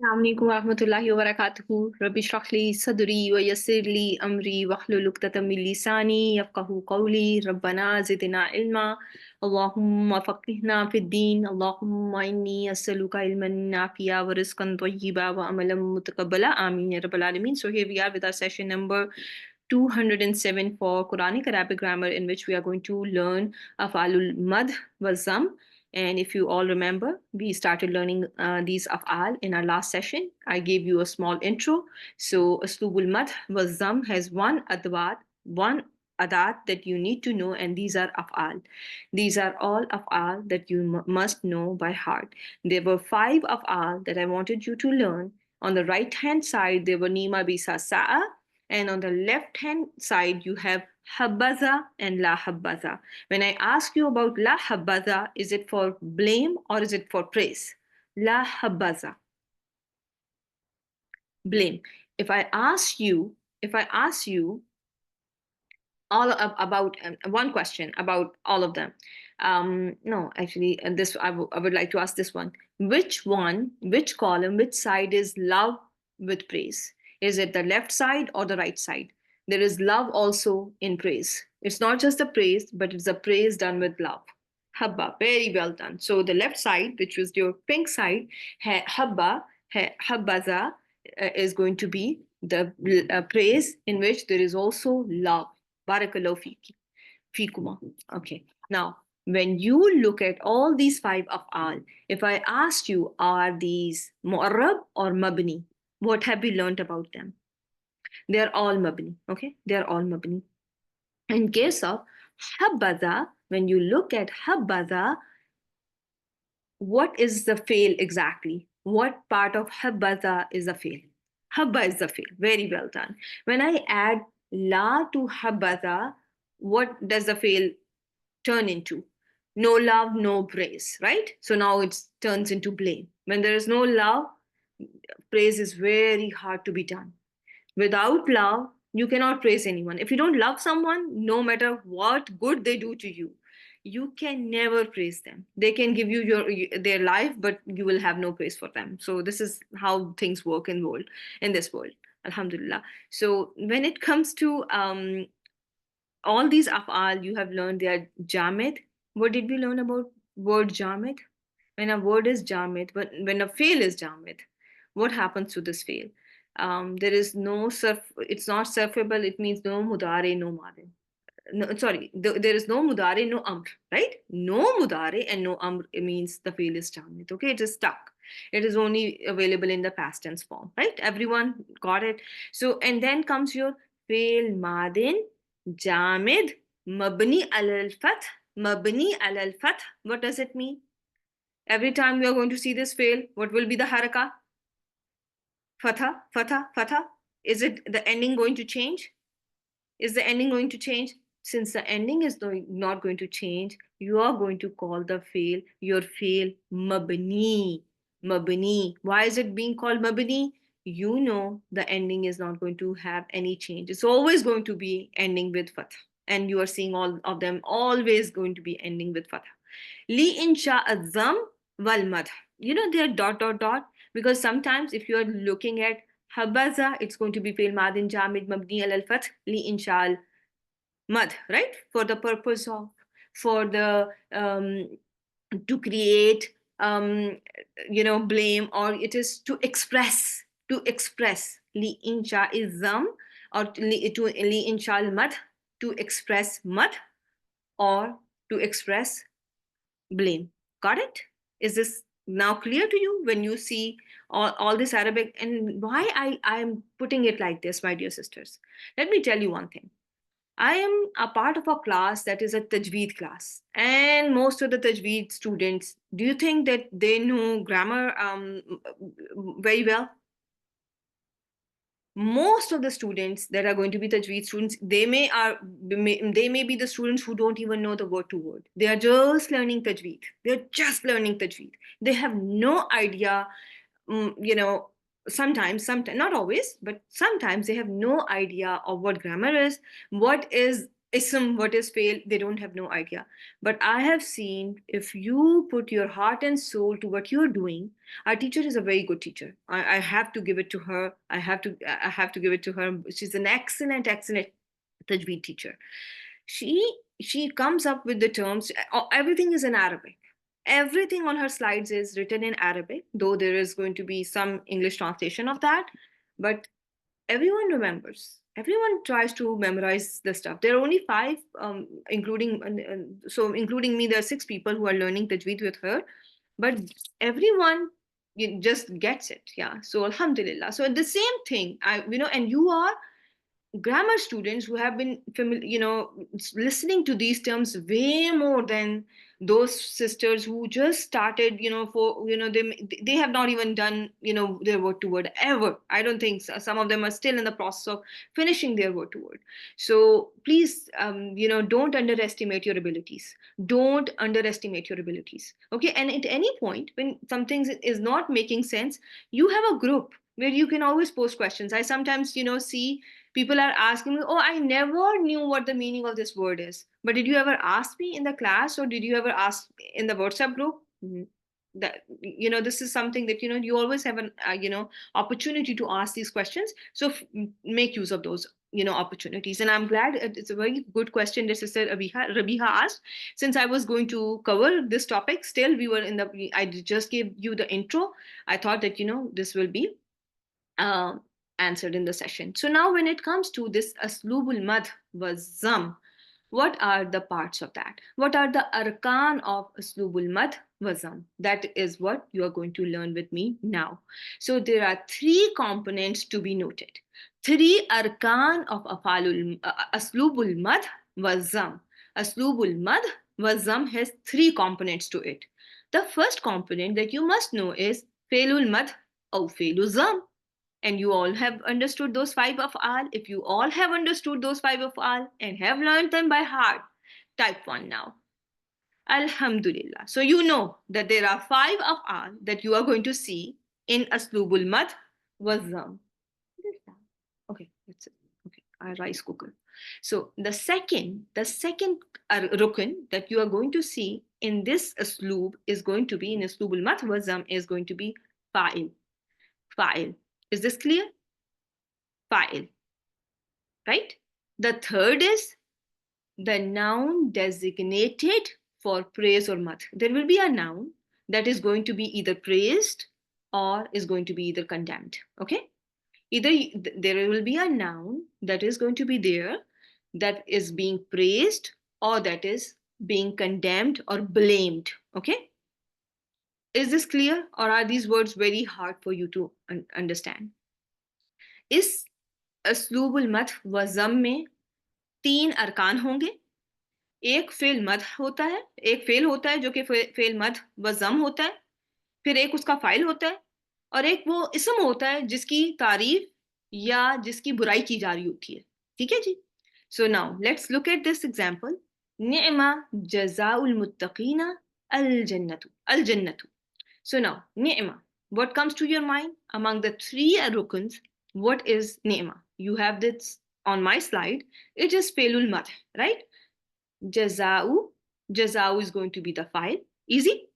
अस्सलामुअलैकुम वरहमतुल्लाहि वबरकातुहू रब्बि इश्रह ली सदरी व यस्सिर ली अमरी वहलुल उक़दतम मिन लिसानी यफ़क़हू क़ौली रब्बना ज़िदना इल्मा अल्लाहुम्मा फ़क़्हिना फ़िद्दीन अल्लाहुम्मा इन्नी अस्अलुका इल्मन नाफ़िआ व रिज़्क़न तय्यिबा व अमलन मुतक़ब्बला आमीन या रब्बल आलमीन. So here we are with our session number 207 for Quranic Arabic Grammar, in which we are going to learn af'alul madh wa zam. And if you all remember, we started learning these af'al in our last session. I gave you a small intro. So Aslubul Madh wa Zam has one adat that you need to know, and these are af'al. These are all af'al that you must know by heart. There were 5 af'al that I wanted you to learn. On the right hand side, there were Nima Bisa Sa'a, and on the left hand side, you have Habbaza and La Habbaza. When I ask you about La Habbaza, is it for blame or is it for praise? La Habbaza, blame. If I ask you all about one question about all of them. No, actually, this I would like to ask this one. Which column, which side is love with praise? Is it the left side or the right side? There is love also in praise. It's not just the praise, but it's a praise done with love. Habba, very well done. So the left side, which was your pink side, habbaza, is going to be the praise in which there is also love. Barakallahu fikuma. Okay. Now, when you look at all these 5 af'al, if I asked you, are these mu'arrab or mabni? What have we learned about them? They're all mabni. Okay. They're all mabni. In case of habbaza, when you look at habbaza, what is the fail exactly? What part of habbaza is a fail? Habba is the fail. Very well done. When I add la to habbaza, what does the fail turn into? No love, no praise, right? So now it turns into blame. When there is no love, praise is very hard to be done. Without love, you cannot praise anyone. If you don't love someone, no matter what good they do to you can never praise them. They can give you their life, but you will have no praise for them. So this is how things work in this world. Alhamdulillah. So when it comes to all these af'al you have learned, they are jamid. What did we learn about word jamid? When a word is jamid, but when a fail is jamid, what happens to this fail? There is no surf. It's not surfable. It means no mudare, no madin. No, sorry, there is no mudare, no amr, right? No mudare and no amr, it means the fail is jamid. Okay, it is stuck. It is only available in the past tense form, right? Everyone got it. So, and then comes your fail madin, jamid, mabni al fath, mabni al fath. What does it mean? Every time we are going to see this fail, what will be the haraka? Fatha, fatha, fatha. Is it the ending going to change? Is the ending going to change? Since the ending is not going to change, you are going to call your fail mabni. Mabni. Why is it being called mabni? You know the ending is not going to have any change. It's always going to be ending with fatha. And you are seeing all of them always going to be ending with fatha. Li insha azam wal madh. You know, they are dot dot dot, because sometimes if you are looking at habaza, it's going to be fail madin jamid mabni al fath li insha madh, right? For the purpose of, for the to create blame, or it is to express li insha izam, or li insha al madh, to express madh, or to express blame. Got it? Is this now clear to you when you see all this Arabic? And why I am putting it like this, my dear sisters? Let me tell you one thing. I am a part of a class that is a Tajweed class. And most of the Tajweed students, do you think that they know grammar very well? Most of the students that are going to be Tajweed students, they may be the students who don't even know the word to word. They are just learning Tajweed. They're just learning Tajweed. They have no idea, sometimes, not always, but sometimes they have no idea of what grammar is, what is ism, what is fail, they don't have no idea. But I have seen, if you put your heart and soul to what you're doing, our teacher is a very good teacher. I have to give it to her. I have to give it to her. She's an excellent tajweed teacher. She comes up with the terms. Everything is in Arabic. Everything on her slides is written in Arabic, though there is going to be some English translation of that. But everyone remembers. Everyone tries to memorize the stuff. There are only five, including me, there are six people who are learning tajweed with her, but everyone just gets it. Yeah. So alhamdulillah. So the same thing, and you are grammar students who have been listening to these terms way more than those sisters who just started, they have not even done, their word to word ever. I don't think so. Some of them are still in the process of finishing their word to word. So please, don't underestimate your abilities. Don't underestimate your abilities. Okay. And at any point when something is not making sense, you have a group where you can always post questions. I sometimes, see people are asking me, oh, I never knew what the meaning of this word is, but did you ever ask me in the class, or did you ever ask in the WhatsApp group? That, this is something that, you always have an opportunity to ask these questions. So make use of those, opportunities. And I'm glad, it's a very good question that Sister Rabiha asked. Since I was going to cover this topic, still we were I just gave you the intro. I thought that, this will be uh, answered in the session. So now when it comes to this aslubul madh wazam, what are the parts of that? What are the arkan of aslubul madh wazam? That is what you are going to learn with me now. So there are three components to be noted. Three arkan of aslubul madh wazam. Aslubul madh wazam has three components to it. The first component that you must know is failul madh or failul zam. And you all have understood those five of al. If you all have understood those five of al and have learned them by heart, type one now. Alhamdulillah. So you know that there are five of al that you are going to see in aslubul madh wazam. Okay, that's it. Okay, I rice cooker. So the second rukun that you are going to see in this aslub is going to be in aslubul madh wazam is going to be fa'il. Fa'il. Is this clear? Fa'il. Right? The third is the noun designated for praise or madh. There will be a noun that is going to be either praised or is going to be either condemned. Okay? Either there will be a noun that is going to be there that is being praised or that is being condemned or blamed. Okay? Is this clear, or are these words very hard for you to understand? इस अस्लूबुल मदह व ज़म में तीन अरकान होंगे. एक fail मदह होता है, एक फेल होता है जो कि फेल मदह व ज़म होता है, फिर एक उसका फाइल होता है, और एक वो इसम होता है जिसकी तारीफ या जिसकी बुराई की जा रही होती है. ठीक है जी? So now let's look at this example. निअमा जज़ाउल मुत्तकीना अल जन्नतु. So now, ni'ma. What comes to your mind? Among the three rukuns, what is ni'ma? You have this on my slide. It is failul madh, right? Jaza'u. Jaza'u is going to be the file. Easy.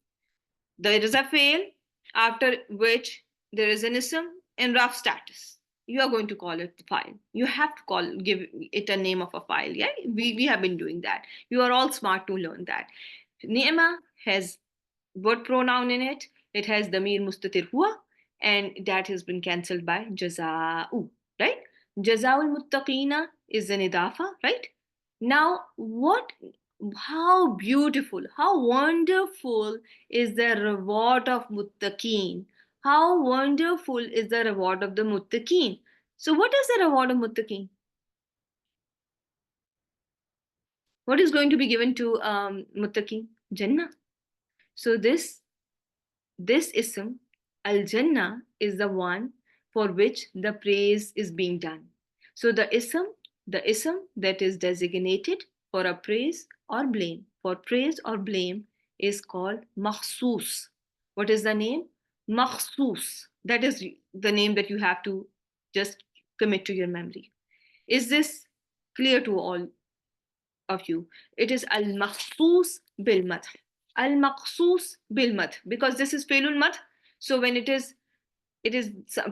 There is a fail, after which there is an ism in rough status. You are going to call it the file. You have to give it a name of a file. Yeah, we have been doing that. You are all smart to learn that. Ni'ma has what pronoun in it? It has damir mustatir huwa, and that has been cancelled by jaza'u, right? Jaza'ul muttaqina is an idafa, right? Now, how beautiful, how wonderful is the reward of muttaqin. How wonderful is the reward of the muttaqin. So what is the reward of muttaqin? What is going to be given to muttaqin? Jannah. So this ism, al-Jannah, is the one for which the praise is being done. So the ism that is designated for a praise or blame, is called makhsus. What is the name? Makhsus. That is the name that you have to just commit to your memory. Is this clear to all? of you. It is al-makhsus bil-madh. Al-makhsus bil-madh, because this is fi'lul madh. So when it is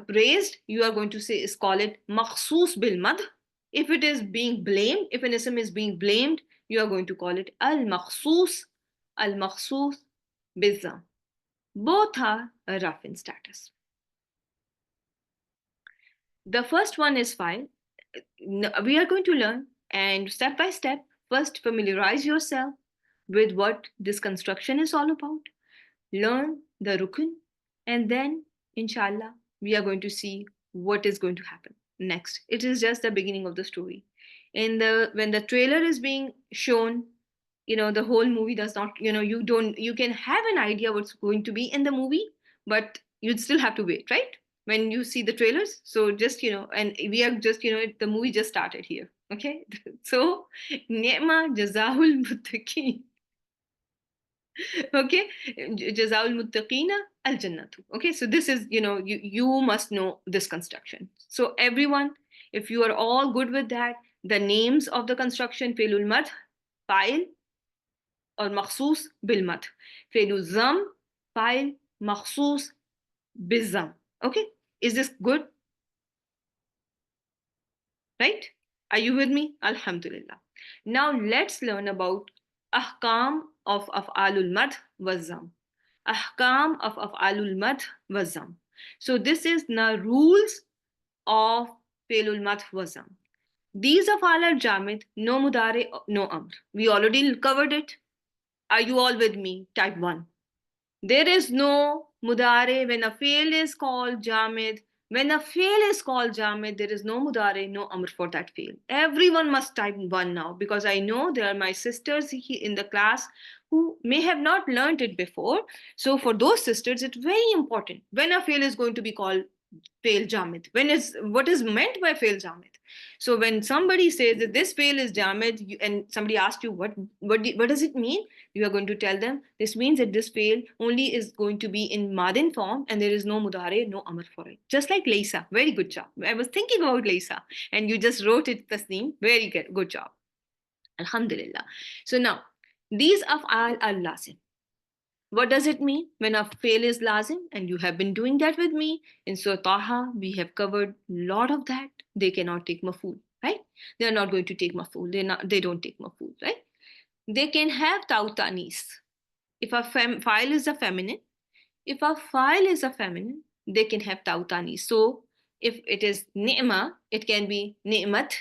praised, you are going to say, is call it makhsus bil-madh. If it is being blamed, if an ism is being blamed, you are going to call it al-makhsus bil-zam. Both are rough in status. The first one is file. We are going to learn, and step by step, first familiarize yourself with what this construction is all about. Learn the rukun, and then, inshallah, we are going to see what is going to happen next. It is just the beginning of the story. When the trailer is being shown, the whole movie does not, you can have an idea what's going to be in the movie, but you'd still have to wait, right? When you see the trailers. So just, and we are just, the movie just started here. Okay. So, ni'ma jazahul muttaqin. Okay. Jazahul muttaqina al jannatu. Okay. So this is, you must know this construction. So everyone, if you are all good with that, the names of the construction, fi'lul madh, fa'il, or makhsus bil madh. Fi'lul zam, fa'il, makhsus bil zam. Okay. Is this good? Right? Are you with me? Alhamdulillah. Now let's learn about ahkam of af'alul madh wa zam. Ahkam of af'alul madh wa zam. So this is the rules of fi'lul madh wa zam. These af'al are jamid, no mudare, no amr. We already covered it. Are you all with me? Type 1. There is no mudare when a fi'l is called jamid. When a fi'l is called jamid, there is no mudare, no amr for that fi'l. Everyone must type 1 now, because I know there are my sisters in the class who may have not learned it before. So for those sisters, it's very important when a fi'l is going to be called fail jamid. What is meant by fail jamid? So when somebody says that this fail is jamid, and somebody asks you what does it mean, you are going to tell them this means that this fail only is going to be in madin form, and there is no mudare, no amr for it. Just like Laysa. Very good job. I was thinking about Laysa, and you just wrote it, Tasneem. Very good job. Alhamdulillah. So now these af'al are lazim. What does it mean when a fail is lazim? And you have been doing that with me. In Surah Taha, we have covered a lot of that. They cannot take maf'ul, right? They are not going to take maf'ul. They don't take maf'ul, right? They can have ta'utanis. If a file is a feminine, they can have ta'utanis. So if it is ni'ma, it can be ni'mat.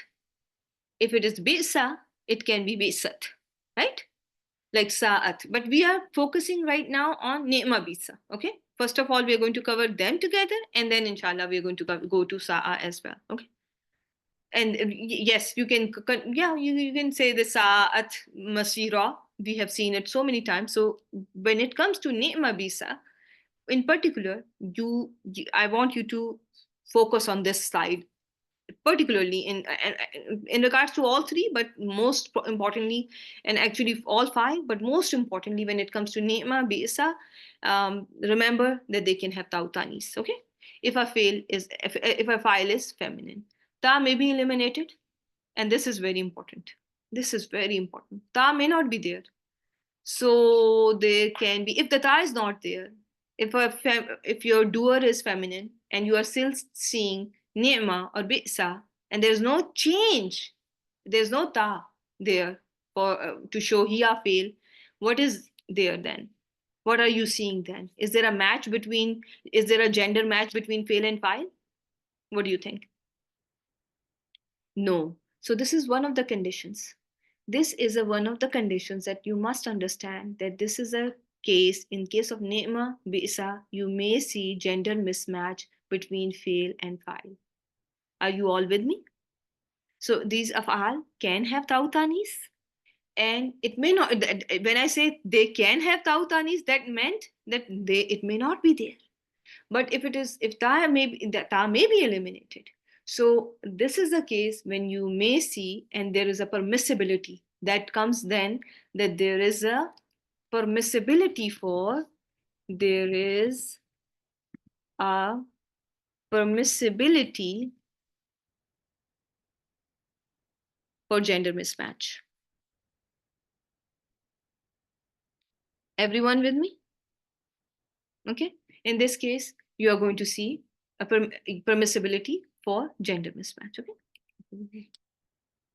If it is bi'sa, it can be bi'sat, right? Like sa'at. But we are focusing right now on ni'ma bisa. Okay. First of all, we are going to cover them together, and then inshallah we are going to go to sa'a as well. Okay. And yes, you can say the sa'at masira. We have seen it so many times. So when it comes to ni'ma bisa, in particular, I want you to focus on this side, particularly in regards to all three, but most importantly, and actually all 5, but most importantly, when it comes to ni'ma, bi'sa, remember that they can have ta'utanis. Okay. If a file is feminine, ta may be eliminated, and this is very important. Ta may not be there. So there can be, if the ta is not there, if your doer is feminine and you are still seeing ni'ma or bi'sa, and there's no change, there's no ta there for to show hiya fail, what is there then? What are you seeing then? Is there a gender match between fail and file? What do you think? No. So this is one of the conditions. This is one of the conditions that you must understand, that this is a case, in case of ni'ma, bi'sa, you may see gender mismatch between fail and file. Are you all with me? So these af'al can have ta'utanis, and it may not. When I say they can have ta'utanis, that meant that it may not be there. But if ta may be eliminated. So this is the case when you may see, and there is a permissibility that comes then, that there is a permissibility for gender mismatch. Everyone with me? Okay. In this case, you are going to see a permissibility for gender mismatch. Okay.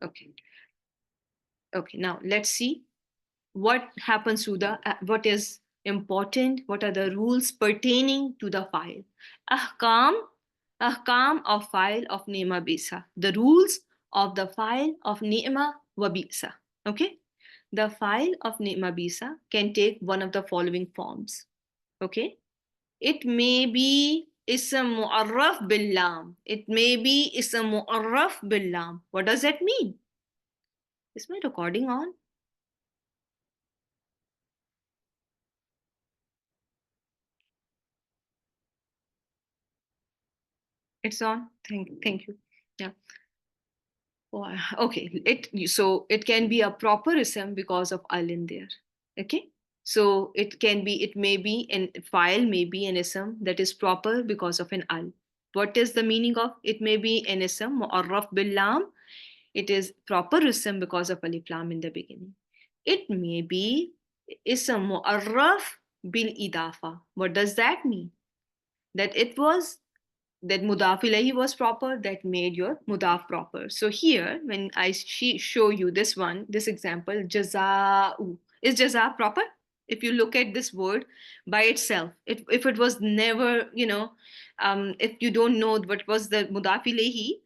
Okay. Okay. Now let's see what happens to the what is important, what are the rules pertaining to the file. Ahkam of file of ni'ma bisa, the rules of the file of ni'ma wa bisa. Okay, the file of ni'ma bisa can take one of the following forms. Okay, it may be ism mu'arraf bil lam, it may be ism mu'arraf bil lam. What does that mean? Is my recording on? It's on. Thank you. Yeah. Oh, okay. So it can be a proper ism because of al in there. Okay. So it may be in file, may be an ism that is proper because of an al. What is the meaning of it may be an ism mu'arraf bil lam? It is proper ism because of alif lam in the beginning. It may be ism mu'arraf bil idafa. What does that mean? That it was that mudaf ilahi was proper, that made your mudaf proper. So here, when I show you this one, this example, jaza'u, is jaza proper? If you look at this word by itself, if it was never, if you don't know what was the mudaf ilahi,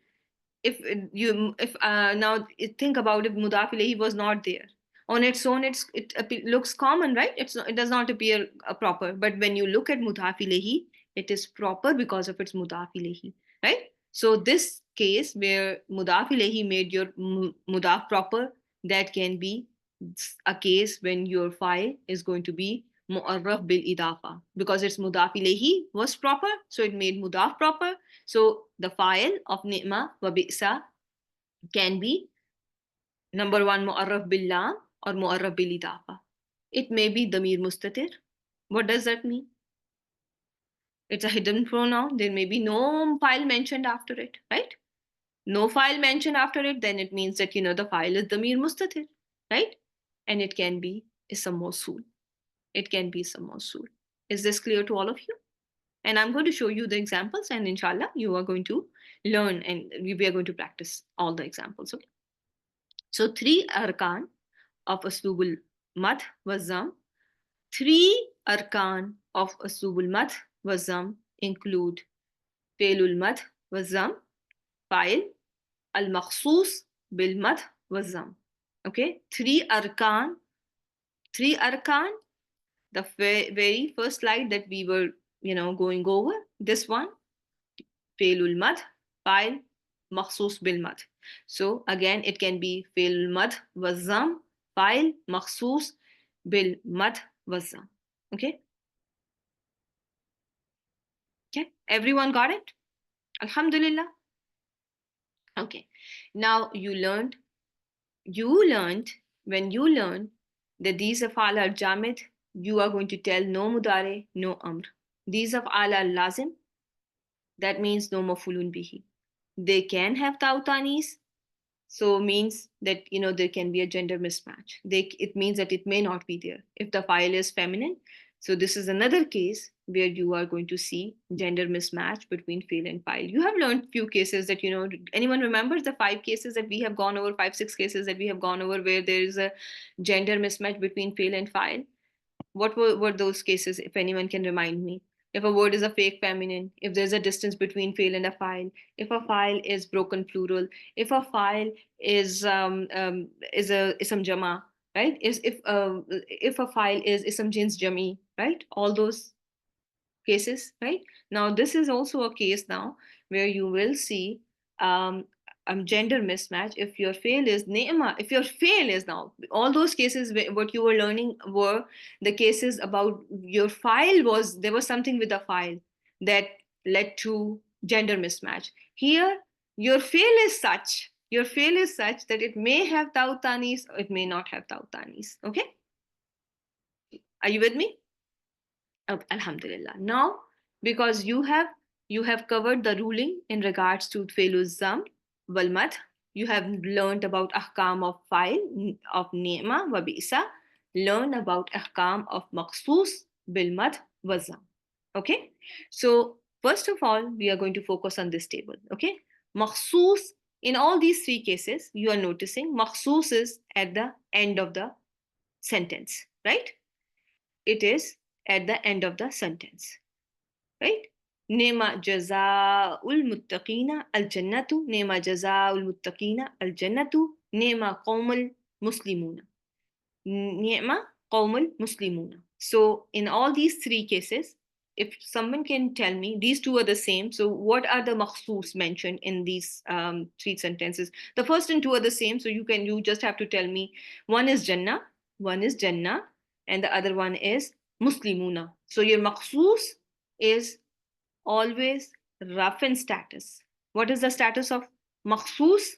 if now think about it, mudaf ilayhi was not there on its own, it looks common, right? It does not appear proper, but when you look at mudaf ilayhi, it is proper because of its mudaf ilayhi, right? So this case where mudaf ilayhi made your mudaf proper, that can be a case when your file is going to be mu'arraf bil idafa because its mudaf ilayhi was proper, so it made mudaf proper. So the file of ni'ma wa bi'sa can be number one mu'arraf bil lam or mu'arraf bil idafa. It may be damir mustatir. What does that mean? It's a hidden pronoun. There may be no file mentioned after it, right? No file mentioned after it, then it means that the file is damir mustatir, right? And it can be ism mawsool. It can be ism mawsool. Is this clear to all of you? And I'm going to show you the examples, and inshallah, you are going to learn and we are going to practice all the examples. Okay. So, three arkan of Aslubul Madh Wazam. Three arkan of Aslubul Madh Wazam include Failul Madh Wazam, File, Al Makhsus Bil Madh Wazam. Okay. Three arkan. The very first slide that we were going over, this one, failul mad, file, makhsus bil mad. So again, it can be failul mad wazam, file, makhsus bil mad wazam. Okay. Okay. Everyone got it? Alhamdulillah. Okay. Now when you learn that these af'al are jamid, you are going to tell no mudare, no amr. These af'al are lazim, that means no mafulun bihi. They can have tautanis, so means that there can be a gender mismatch. It means that it may not be there if the file is feminine. So this is another case where you are going to see gender mismatch between fail and file. You have learned few cases that anyone remembers the 5 cases that we have gone over, 5-6 cases that we have gone over where there is a gender mismatch between fail and file. What were those cases, if anyone can remind me? If a word is a fake feminine, if there's a distance between fail and a file, if a file is broken plural, if a file is a ism jama, right? If a file is ism jins jami, right? All those cases, right? Now this is also a case now where you will see gender mismatch if your fail is ni'ma, if your fail is now all those cases what you were learning were the cases about your file was there was something with the file that led to gender mismatch. Here your fail is such that it may have tautanis or it may not have tautanis. Okay, are you with me? Okay, alhamdulillah. Now, because you have covered the ruling in regards to failuz zam wal madh, you have learned about ahkam of file of ni'ma wa bisa. learn about ahkam of maqsoos bil madh wa zam. Okay, so first of all, we are going to focus on this table. Okay, maqsoos, in all these three cases, you are noticing maqsoos is at the end of the sentence, right? It is at the end of the sentence, right? Nema jazaa'ul muttaqina al jannatu, nema jazaa'ul muttaqina al jannatu, nema qawmul muslimuna. Nema qawmul muslimuna. So in all these three cases, if someone can tell me, these two are the same. So what are the makhsus mentioned in these three sentences? The first and two are the same. So you just have to tell me, one is Jannah, and the other one is Muslimuna. So your makhsus is always Rafin status. What is the status of makhsus?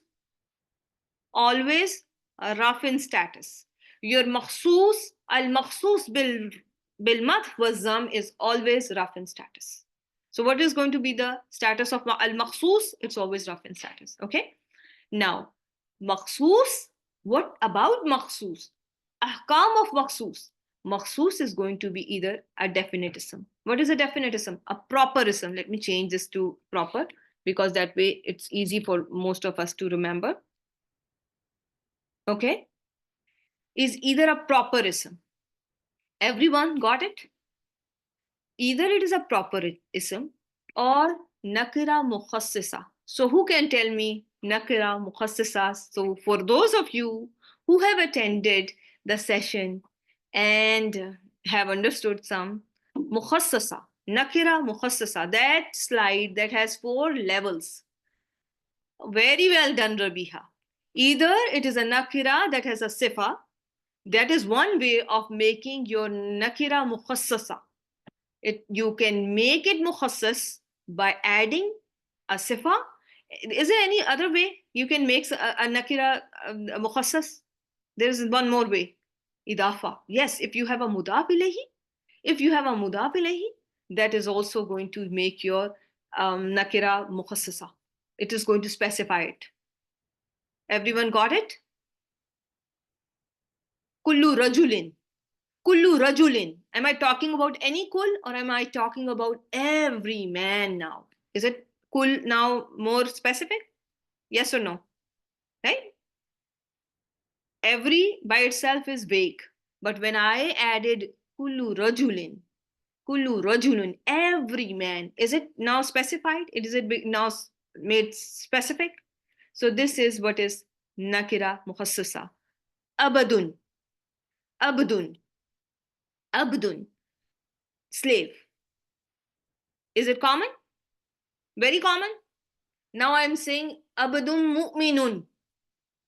Always Rafin status. Your al-makhsus bil madh wa zam is always Rafin status. So what is going to be the status of al-makhsus? It's always Rafin status. Okay. Now, makhsus. What about makhsus? Ahkam of makhsus. Makhsus is going to be either a definite ism. What is a definite ism? A proper ism. Let me change this to proper, because that way it's easy for most of us to remember. Okay, is either a proper ism. Everyone got it? Either it is a proper ism or nakira mukhassisa. So who can tell me nakira mukhassisa? So for those of you who have attended the session and have understood some mukhassisa, nakira mukhassisa, that slide that has 4 levels. Very well done, Rabiha. Either it is a nakira that has a sifa. That is one way of making your nakira mukhassasa. You can make it mukhassas by adding a sifa. Is there any other way you can make a nakira mukhassas? There is one more way. Idafa. Yes, if you have a mudaf ilayhi, that is also going to make your nakira mukhassasa. It is going to specify it. Everyone got it? Kullu rajulin. Kullu rajulin. Am I talking about any kul, or am I talking about every man now? Is it kul now more specific? Yes or no? Right? Every by itself is vague. But when I added kullu rajulin, every man, is it now specified? Is it now made specific? So this is what is nakira mukhassasa. Abadun. Slave. Is it common? Very common. Now I'm saying abadun mu'minun.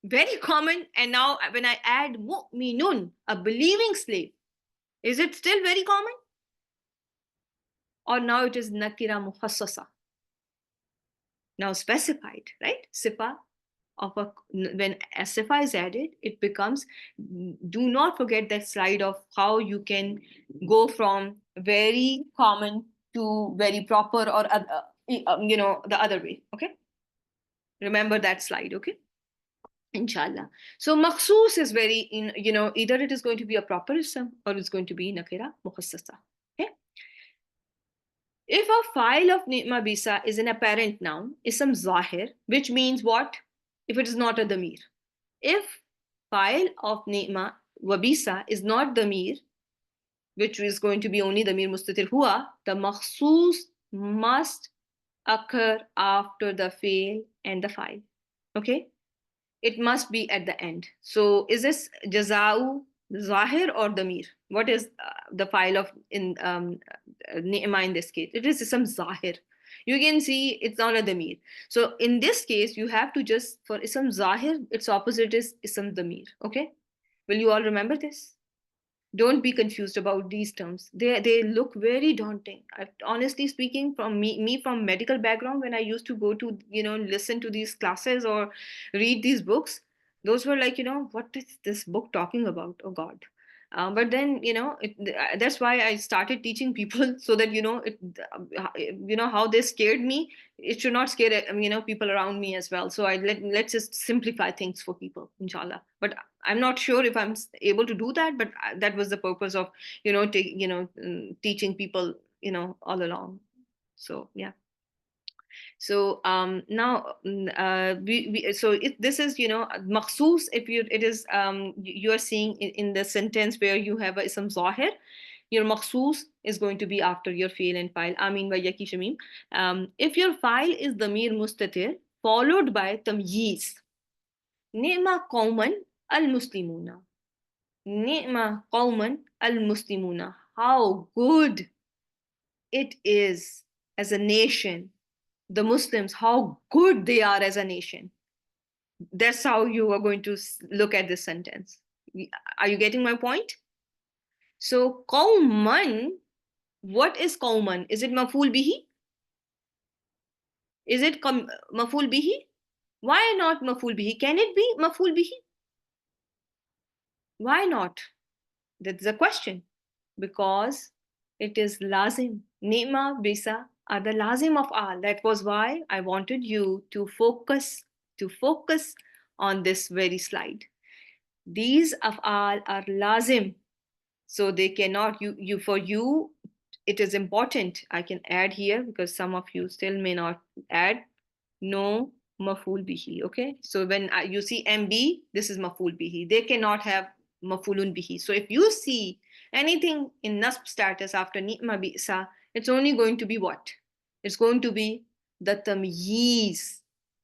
Very common. And now when I add mu'minun, a believing slave, is it still very common? Or now it is nakira mukhassasa. Now specified, right? Sifa when a sifa is added, it becomes, do not forget that slide of how you can go from very common to very proper, or the other way. Okay, remember that slide. Okay, inshallah. So makhsus is very either it is going to be a proper ism or it's going to be nakira mukhassasa. Okay, if a file of ni'ma bisa is an apparent noun, ism zahir, which means what? If it is not a damir. If file of ni'ma wabisa is not damir, which is going to be only damir mustatir hua, the makhsus must occur after the fail and the file. Okay? It must be at the end. So is this jaza'u zahir or damir? What is the file of ni'ma in this case? It is ism zahir. You can see it's not a damir. So in this case, you have to just, for ism zahir, its opposite is ism damir. Okay? Will you all remember this? Don't be confused about these terms. They look very daunting. Honestly speaking, from me from medical background, when I used to go to, listen to these classes or read these books, those were like, what is this book talking about? Oh God. But then, that's why I started teaching people so that, how they scared me. It should not scare, people around me as well. So let's just simplify things for people, inshallah. But I'm not sure if I'm able to do that, but that was the purpose of, teaching people, all along. So, yeah. So now so this is makhsus. If it is you are seeing in the sentence where you have a ism zahir, your makhsus is going to be after your fi'l and fa'il. Amin wa yaki shamim. If your fa'il is damir mustatir followed by tamyiz, ni'ma qawman al muslimuna. Ni'ma qawman al muslimuna. How good it is as a nation, the Muslims, how good they are as a nation. That's how you are going to look at this sentence. Are you getting my point? So, qawman, what is qawman? Is it maful bihi? Is it maful bihi? Why not maful bihi? Can it be maful bihi? Why not? That's the question. Because it is lazim. Ni'ma, bisa are the lazim of all. That was why I wanted you to focus on this very slide. These of all are lazim. So they cannot, for you, it is important. I can add here because some of you still may not add. No maful bihi. Okay. So when you see MB, this is maful bihi. They cannot have mafulun bihi. So if you see anything in nasb status after ni'ma bi'sa, it's only going to be what? It's going to be the tamyiz.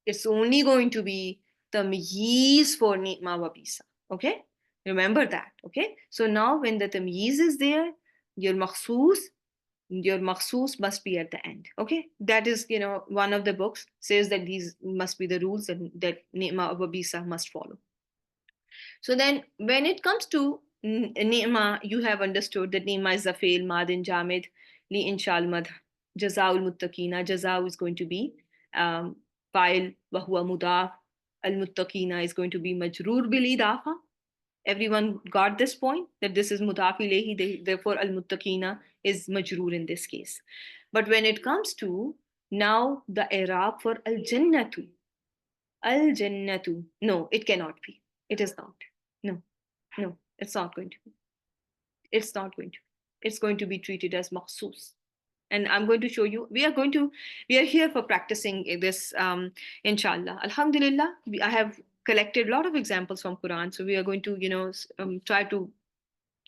It's only going to be tamyiz for ni'ma wa bi'sa. Okay? Remember that. Okay? So now when the tamyiz is there, your makhsus must be at the end. Okay? That is, one of the books says that these must be the rules that ni'ma wa bi'sa must follow. So then when it comes to ni'ma, you have understood that ni'ma is the fail, madin jamid, li inshal madh, jazaul muttaqina. Jaza is going to be fa'il, wa huwa mudaf. Al muttaqina is going to be majroor bil idafa. Everyone got this point that this is mudaf ilayhi, therefore al muttaqina is majroor in this case. But when it comes to now the i'rab for al jannatu, no, it cannot be. It is not. No, it's not going to be. It's not going to. It's going to be treated as makhsus. And I'm going to show you. We are here for practicing this, inshallah. Alhamdulillah, I have collected a lot of examples from Quran. So we are going to, try to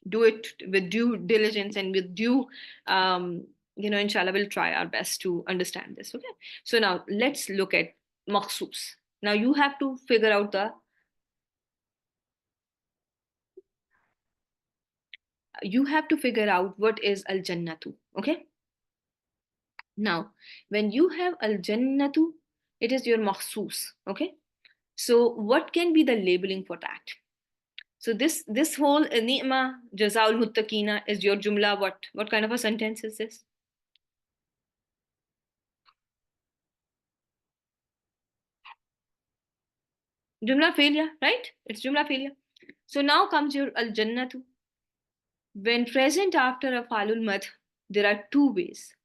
do it with due diligence and with due, inshallah, we'll try our best to understand this. Okay. So now let's look at makhsus. Now you have to figure out what is al jannatu. Okay. Now, when you have al jannatu, it is your makhsus. Okay. So what can be the labeling for that? So this whole ni'ma jazaul muttaqina is your jumla. What kind of a sentence is this? Jumla failure, right? It's jumla failure. So now comes your al jannatu. When present after a falul madh, there are two ways.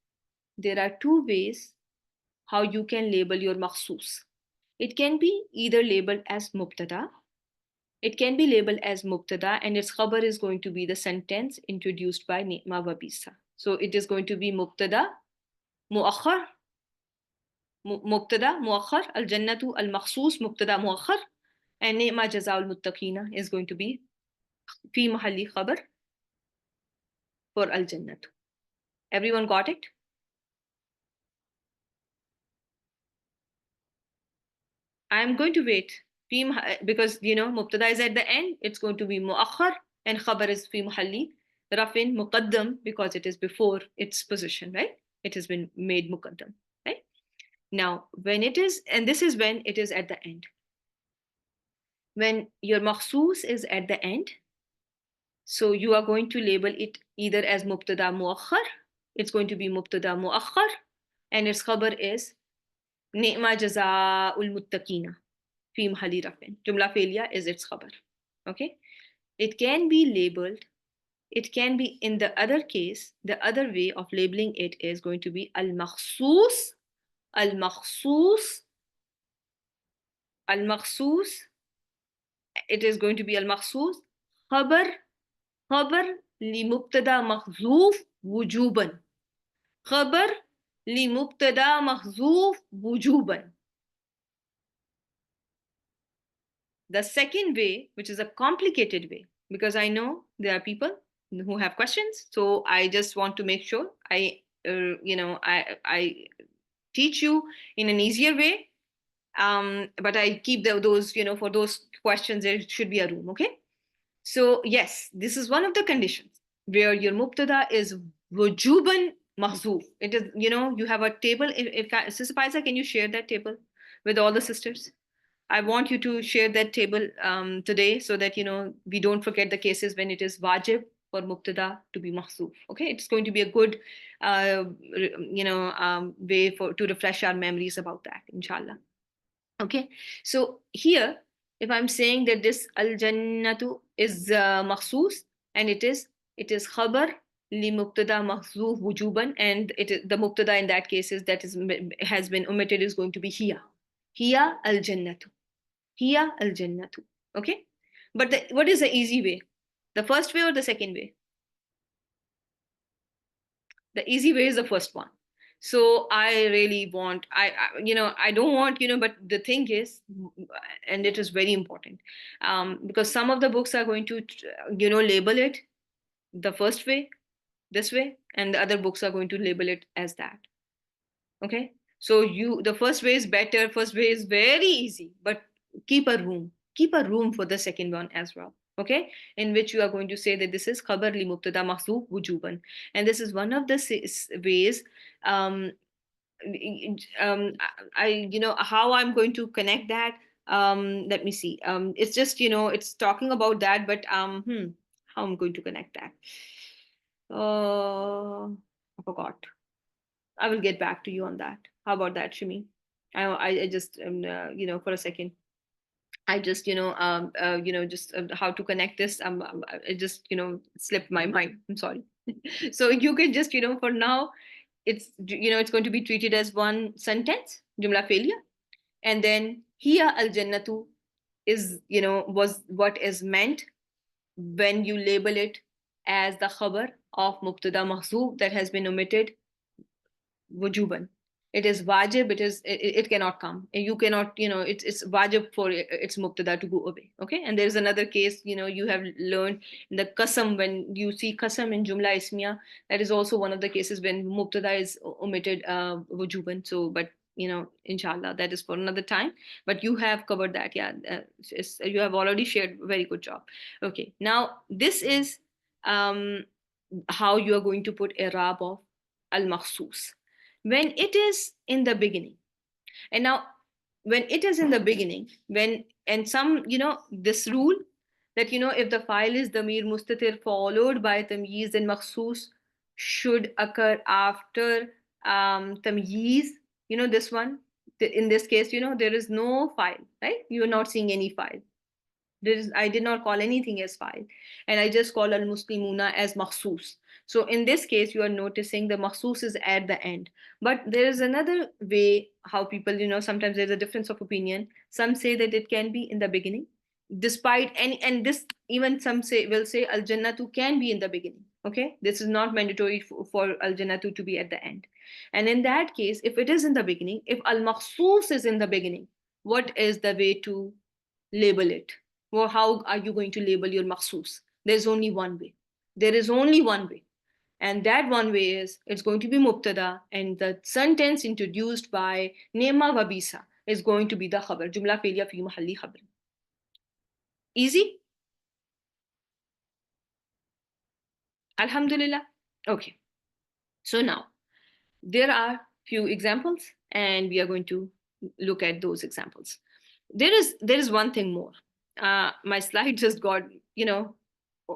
How you can label your makhsus. It can be either labeled as mubtada. It can be labeled as mubtada, and its khabar is going to be the sentence introduced by ni'ma wa bisa. So it is going to be mubtada muakhar, al jannatu al makhsus mubtada muakhar, and ni'ma jazaul muttaqina is going to be fi mahalli khabar for al jannatu. Everyone got it? I'm going to wait because mubtada is at the end. It's going to be muakhar, and khabar is fi mahalli rafin muqaddam because it is before its position, right? It has been made muqaddam, right? Now, when it is, and this is when it is at the end. When your makhsus is at the end, so you are going to label it either as mubtada muakhar. It's going to be mubtada muakhar, and its khabar is ni'ma jazaa'ul muttaqina fi mahalli rafin. Jumla failure is its khabar. Okay. It can be labeled it can be in the other case, the other way of labeling it is going to be al-makhsus, al-makhsus, al-makhsus. It is going to be al-makhsus, khabar, khabar li mubtada makhzoof wujuban. Khabar li mubtada makhzoof wujuban. The second way, which is a complicated way, because I know there are people who have questions, so I just want to make sure I teach you in an easier way. But I keep those, for those questions, there should be a room, okay? So yes, this is one of the conditions where your mubtada is wujuban mahzoof. It is, you have a table. If Sister Paisa, can you share that table with all the sisters? I want you to share that table today so that we don't forget the cases when it is wajib for mubtada to be mahzoof. Okay, it's going to be a good way to refresh our memories about that, inshallah. Okay, so here, if I'm saying that this al jannatu is makhsus, and it is khabar li mubtada mahzoof wujuban, and the mubtada in that case has been omitted, is going to be hiya al jannatu. Hiya al jannatu. Okay? But what is the easy way? The first way or the second way? The easy way is the first one. So I really want, I don't want, but the thing is, and it is very important, because some of the books are going to, label it the first way, this way, and the other books are going to label it as that. Okay? So the first way is better, first way is very easy, but keep a room for the second one as well. Okay, in which you are going to say that this is khabar li mubtada mahzoof wujuban, and this is one of the ways. How I'm going to connect that. Let me see. It's just it's talking about that, but how I'm going to connect that. I forgot. I will get back to you on that. How about that, Shimi? I just for a second. I just just how to connect this. It just slipped my mind. I'm sorry. So you can just for now, it's going to be treated as one sentence, jumla failure, and then hiya al jannatu is was what is meant when you label it as the khabar of mubtada mahzoof that has been omitted wujuban. It is wajib. It cannot come. You cannot. It's wajib for its mubtada to go away. Okay. And there is another case. You have learned the qasam, when you see qasam in jumla ismiya. That is also one of the cases when mubtada is omitted wujuban. So, but inshallah, that is for another time. But you have covered that. Yeah, you have already shared. Very good job. Okay. Now this is how you are going to put i'rab of al makhsus when it is in the beginning. And now when it is in the beginning, and some this rule that if the file is damir mustatir followed by tamyiz, then makhsus should occur after tamyiz. This one, in this case, there is no file, right? You are not seeing any file. I did not call anything as file, and I just call al muslimuna as makhsus. So in this case, you are noticing the makhsus is at the end. But there is another way how people, sometimes there's a difference of opinion. Some say that it can be in the beginning, despite any, and this even some will say al jannatu can be in the beginning. Okay, this is not mandatory for al jannatu to be at the end. And in that case, if it is in the beginning, if al makhsus is in the beginning, what is the way to label it? Well, how are you going to label your makhsus? There's only one way. There is only one way. And that one way is it's going to be mubtada, and the sentence introduced by nema wabisa is going to be the khabar. Jumla fi'liya fi mahalli khabar. Easy? Alhamdulillah. Okay. So now there are few examples, and we are going to look at those examples. There is one thing more. My slide just got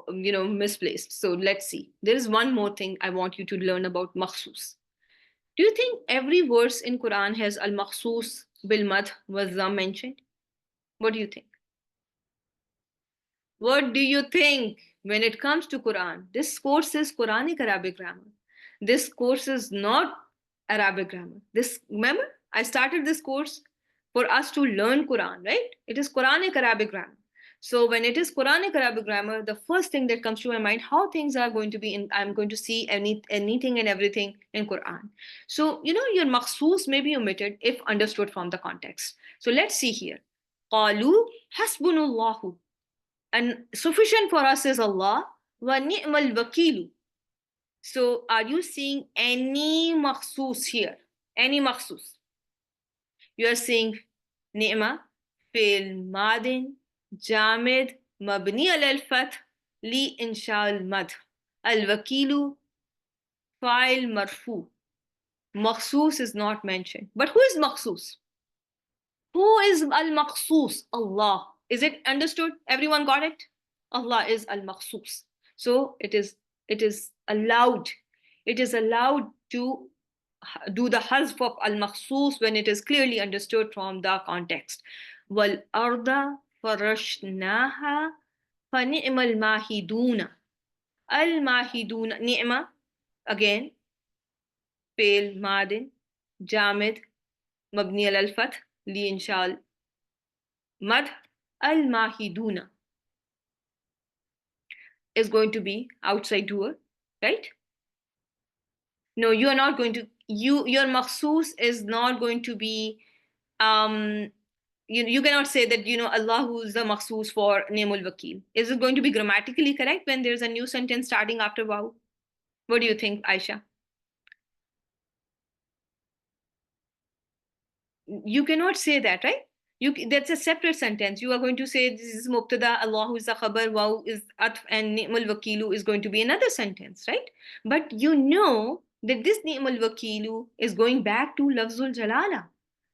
misplaced. So let's see. There is one more thing I want you to learn about makhsus. Do you think every verse in Quran has al makhsus bil madh والذم mentioned? What do you think? What do you think? when it comes to Quran, this course is Quranic Arabic Grammar. This course is not Arabic grammar. This, remember, I started this course for us to learn Quran, right? It is Quranic Arabic Grammar. So when it is Quranic Arabic Grammar, the first thing that comes to my mind, how things are going to be in, I'm going to see anything and everything in Quran. So, your makhsus may be omitted if understood from the context. So let's see here. قَالُوا حَسْبُنَ اللَّهُ. And sufficient for us is Allah. وَنِعْمَ الْوَكِيلُ. So are you seeing any makhsus here? Any makhsus? You are seeing ni'ma, fi'l madin, jamid, mabni al-fath, li insha al-madh. Al-wakilu, fa'il marfu. Makhsus is not mentioned. But who is makhsus? Who is al-makhsus? Allah. Is it understood? Everyone got it? Allah is al-makhsus. So it is allowed. It is allowed to do the hazf of al-makhsus when it is clearly understood from the context. Wal arda farashnaha fa ni'mal mahiduna. Al-mahiduna, ni'ma, again, fi'l madin, jamid, mabni al-fath, li inshal madh. Al-mahiduna is going to be outside doer, right? No, you are not going to, your makhsus is not going to be, you cannot say that, Allah who is the makhsus for Namul Wakil. Is it going to be grammatically correct when there's a new sentence starting after waw? What do you think, Aisha? You cannot say that, right? That's a separate sentence. You are going to say this is mubtada, Allah who is the khabar, waw is atf, and ni'mal wakilu is going to be another sentence, right? But you know that this ni'mal wakilu is going back to lafzul jalala,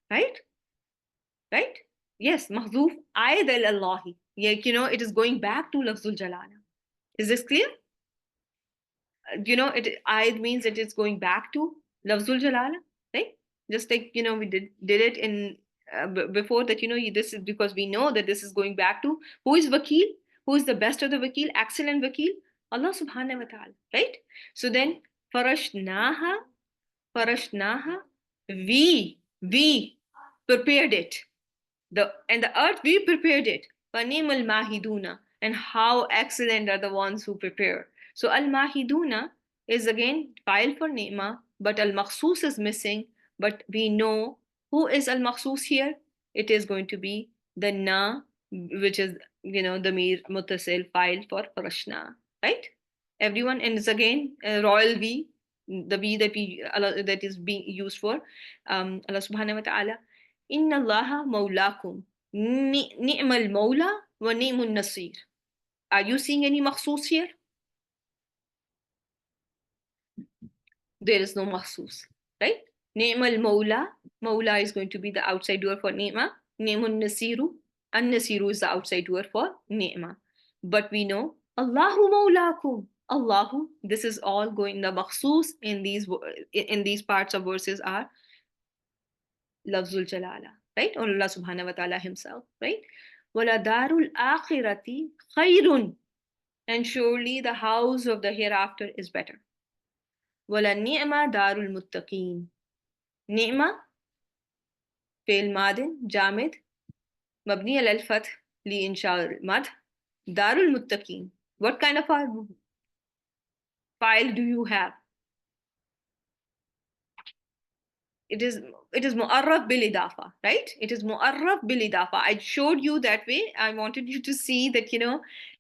right? Right? Yes, mahzuf aid al-Allahi. Yeah, it is going back to lafzul jalala. Is this clear? Aid means that it's going back to lafzul jalala, right? Just like, we did it in before that, this is because we know that this is going back to who is wakil, who is the best of the wakil, excellent wakil, Allah subhanahu wa ta'ala, right? So then farashnaha, we prepared it. And the earth, we prepared it. Fanimal mahiduna. And how excellent are the ones who prepare. So al-mahiduna is again file for ni'ma, but al-makhsus is missing. But we know who is al-makhsus here. It is going to be the na, which is, the mir mutasil file for farashna, right? Everyone, and it's again royal we, the we that is being used for Allah subhanahu wa ta'ala. Inna Allaha mawlakum. Ni'mal mawla wa ni'mun nasir. Are you seeing any makhsus here? There is no makhsus, right? Ni'mal mawla. Mawla is going to be the outside doer for ni'ma. Ni'mun nasiru. An-nasiru is the outside doer for ni'ma. But we know Allahu mawlakum. Allahu. This is all going, the makhsus in these parts of verses are lafzul jalala, right? Or Allah subhanahu wa ta'ala himself, right? Wala darul akhirati khayrun. And surely the house of the hereafter is better. Wala ni'ma darul muttaqeen. Ni'ma, fi'l madin, jamid, mabni al-fath, li insha al-madh. Darul muttaqeen. What kind of a file do you have? It is mu'arraf bil idafa, right? It is mu'arraf bil idafa. I showed you that way. I wanted you to see that,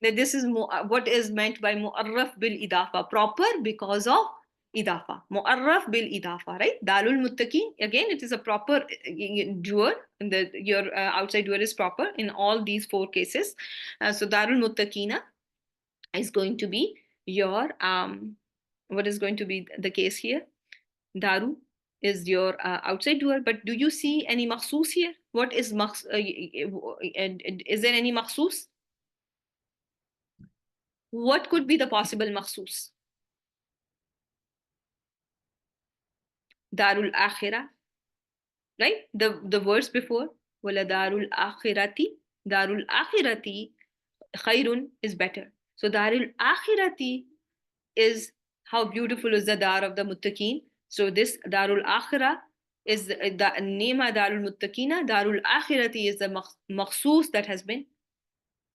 that this is what is meant by mu'arraf bil idafa, proper because of idafa. Mu'arraf bil idafa, right? Darul muttaqin, again, it is a proper doer. Your outside doer is proper in all these 4 cases. So darul muttaqina is going to be your, what is going to be the case here? Daru is your outside doer, but do you see any makhsus here? What is is there any makhsus? What could be the possible makhsus? Darul akhirah, right? The verse before, wala darul akhirati khayrun is better. So Darul Akhirati is how beautiful is the Dar of the Muttaqeen. So this Darul Akhirah is the Nema Darul Muttaqina. Darul Akhirati is the makhsus that has been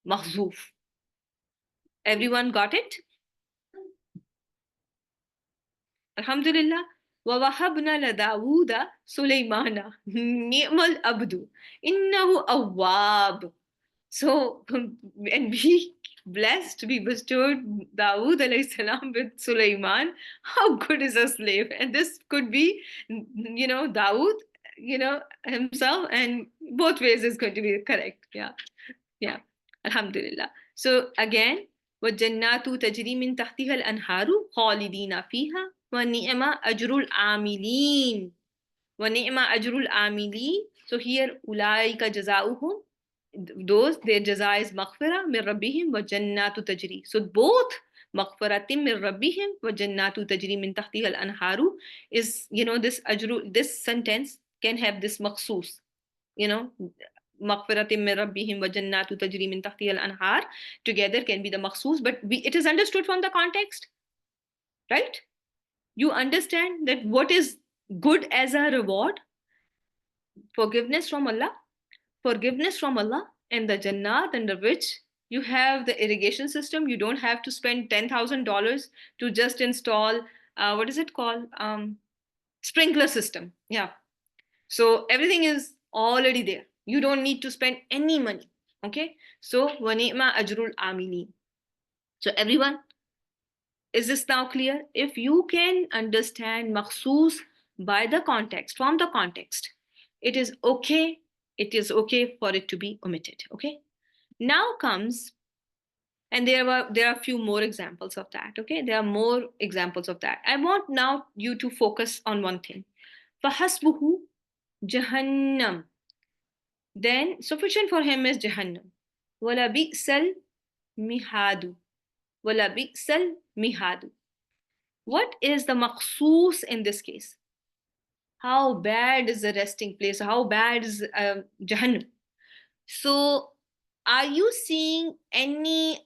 makhzoof. Everyone got it? Alhamdulillah. وَوَهَبْنَا لَدَاوُودَ سُلَيْمَانَ نِعْمَ الْأَبْدُ إِنَّهُ أَوَّابٌ. So, and we blessed, we bestowed Dawood alayhi salam with Sulaiman. How good is a slave? And this could be, Dawood, himself, and both ways is going to be correct. Yeah. Alhamdulillah. So again, وَجَنَّاتُ تَجْرِي مِن تَحْتِهَا الْأَنْهَارُ خَالِدِينَ فِيهَا وَنِعْمَ أَجْرُ الْعَامِلِينَ وَنِعْمَ أَجْرُ الْعَامِلِينَ. So here, أُولَٰئِكَ جَزَاؤُهُمْ, those, their jaza is maghfirah min rabbihim wa jannatu tajri. So both maghfiratim min rabbihim wa jannatu tajri min tahtiha al-anharu is, this ajru, this sentence can have this makhsus, maghfiratim min rabbihim wa jannatu tajri min tahtiha al-anhar together can be the makhsus, but it is understood from the context, right? You understand that what is good as a reward? Forgiveness from Allah and the Jannat under which you have the irrigation system. You don't have to spend $10,000 to just install, what is it called? Sprinkler system. Yeah. So everything is already there. You don't need to spend any money. Okay. So, وَنِعْمَ أَجْرُ الْعَامِلِينَ. So everyone, is this now clear? If you can understand makhsus by the context, from the context, it is okay for it to be omitted. Okay. Now comes, and there are a few more examples of that. Okay, there are more examples of that. I want now you to focus on one thing. فَحَسْبُهُ Jahannam. Then sufficient for him is Jahannam. وَلَبِئْسَ الْمِهَادُ. وَلَبِئْسَ الْمِهَادُ. What is the makhsus in this case? How bad is the resting place? How bad is Jahannam? So, are you seeing any,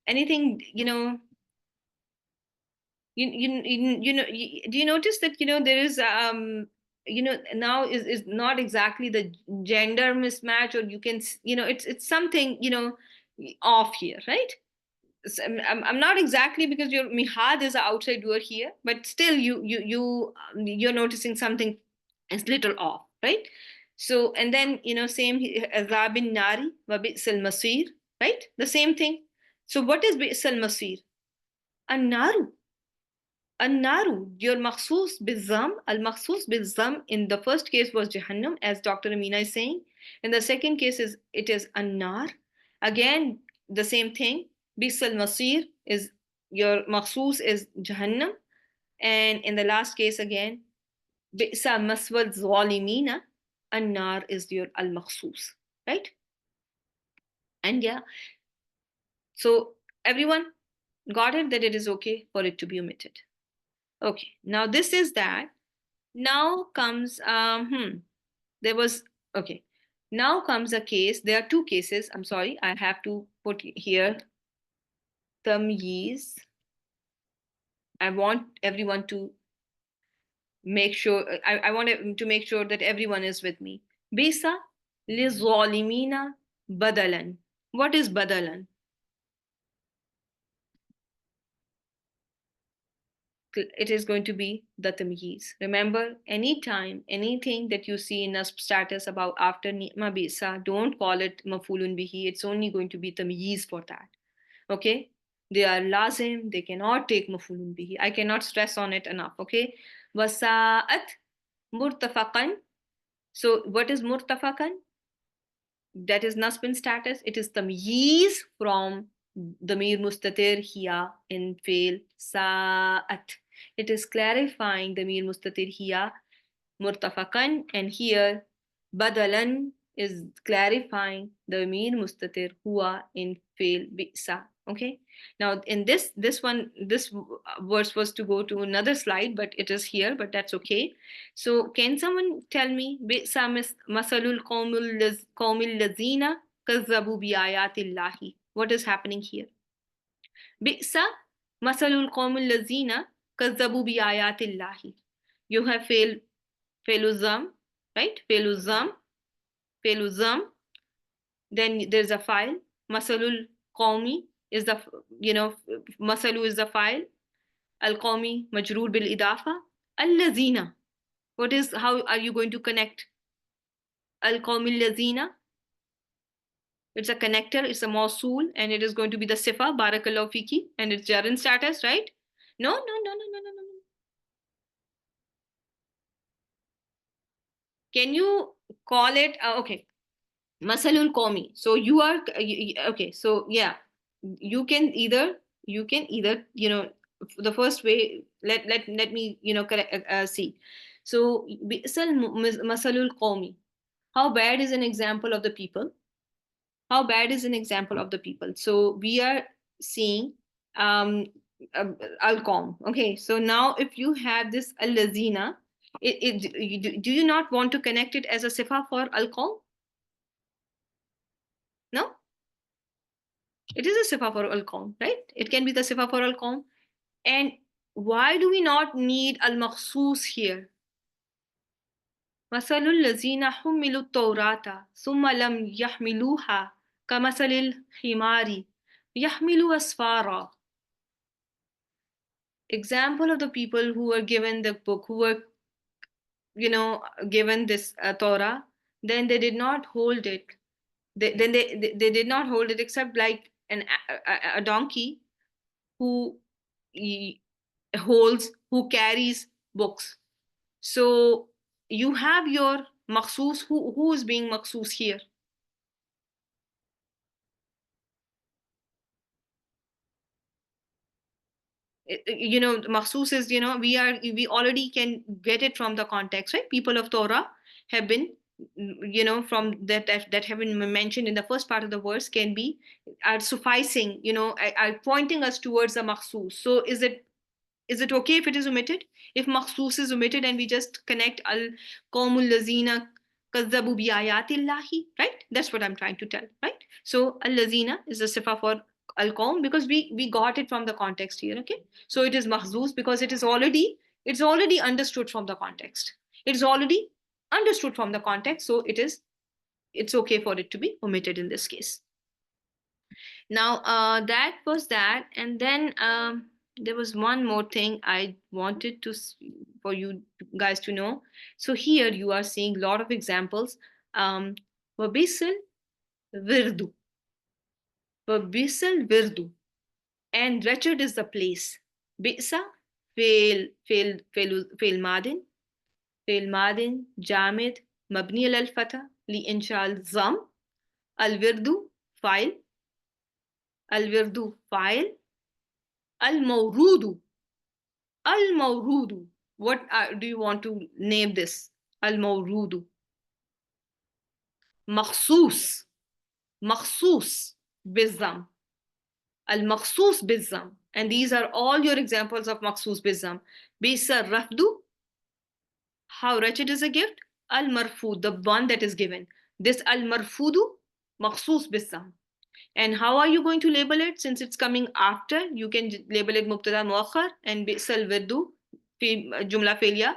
anything, do you notice that, there is, now is not exactly the gender mismatch, or you can, it's something, off here, right? I'm not exactly, because your mihad is outside door here, but still you're noticing something is little off, right? So, and then, same azabin nari wa bi'sal masir, right? The same thing. So what is bi'sal masir? An-naru. Your makhsus bizam, al-makhsus bizam in the first case was Jahannam, as Dr. Amina is saying. In the second case it is an-nar. Again, the same thing. Bi'sal masir is, your makhsus is Jahannam. And in the last case again, bi'sa maswal zalimina, an-nar is your al-makhsus, right? And yeah, so everyone got it, that it is okay for it to be omitted. Okay, now this is that. Now comes, there was, okay. Now comes a case, there are two cases, I'm sorry, I have to put here tamyiz. I want everyone to make sure, I want to make sure that everyone is with me. Bisa li zalimina badalan. What is badalan? It is going to be the tamyiz. Remember, anytime, anything that you see in a status about after ni'ma bisa, don't call it mafulun bihi. It's only going to be tamyiz for that. Okay? They are lazim, they cannot take mafulun bihi. I cannot stress on it enough. Okay? Wasa'at murtafaqan. So what is murtafaqan? That is nasbin status. It is tamyiz from damir mustatir hiya in fail sa'at. It is clarifying damir mustatir hiya murtafaqan, and here badalan is clarifying damir mustatir huwa in fail bi'sa. Okay, now in this verse was to go to another slide, but it is here, but that's okay. So can someone tell me bi'sa masalul qawmil lazina kazzabu bi ayatillahi? What is happening here? Bi'sa masalul qawmil lazina kazzabu bi ayatillahi. You have failuzam, right? Failuzam. Then there's a file. Masalul qawmi is the, masalu is the file. Al qawmi majroor bil idafa. Al lazina. How are you going to connect al qawmil lazina? It's a connector, it's a mausool, and it is going to be the sifa, barakallahu fiki, and it's jar in status, right? No, no, no, no, no, no, no. Can you call it, okay, masalul qawmi. So you are, okay, so yeah, you can either, the first way, let me, correct, see. So, masalul qawmi. How bad is an example of the people? How bad is an example of the people? So we are seeing al-qawm. Okay, so now if you have this al-lazina, do you not want to connect it as a sifa for al-qawm? No? It is a sifa for al-qawm, right? It can be the sifa for al-qawm. And why do we not need al-makhsus here? مثل الذين حملوا التوراة ثم لم يحملوها كمثل الحمار يحمل أسفارا. Example of the people who were given the book, who were, given this Torah, then they did not hold it. They did not hold it except like a donkey who carries books. So you have your makhsus. Who is being makhsus here? Makhsus is, we already can get it from the context, right? People of Torah have been, from that have been mentioned in the first part of the verse are sufficing, are pointing us towards the makhsus. So is it okay if it is omitted? If makhsus is omitted and we just connect al-qawmul lazina kazzabu bi ayatillahi, right? That's what I'm trying to tell, right? So al-lazina is a sifa for al-qawm because we got it from the context here, okay? So it is mahzuz because it's already understood from the context. It's already understood from the context, so it's okay for it to be omitted in this case. Now that was that, and then there was one more thing I wanted for you guys to know. So here you are seeing a lot of examples. Wabisil virdu. Wabisil virdu. And wretched is the place. Bisa, fail madin. Fail madin, jamid, mabni al-fata, li inshal zam. Al-virdu, file. Al-virdu, file. Al-mawrudu. Al-mawrudu. What do you want to name this? Al-mawrudu. Makhsus. Makhsus bizam. Al-makhsus bizam. And these are all your examples of makhsus bizam. Bisa rafdu. How wretched is a gift? Al-marfud, the one that is given. This al-marfudu, makhsus bizam. And how are you going to label it? Since it's coming after, you can label it mubtada muakhar and bi'sal virdu fi jumla fi'liya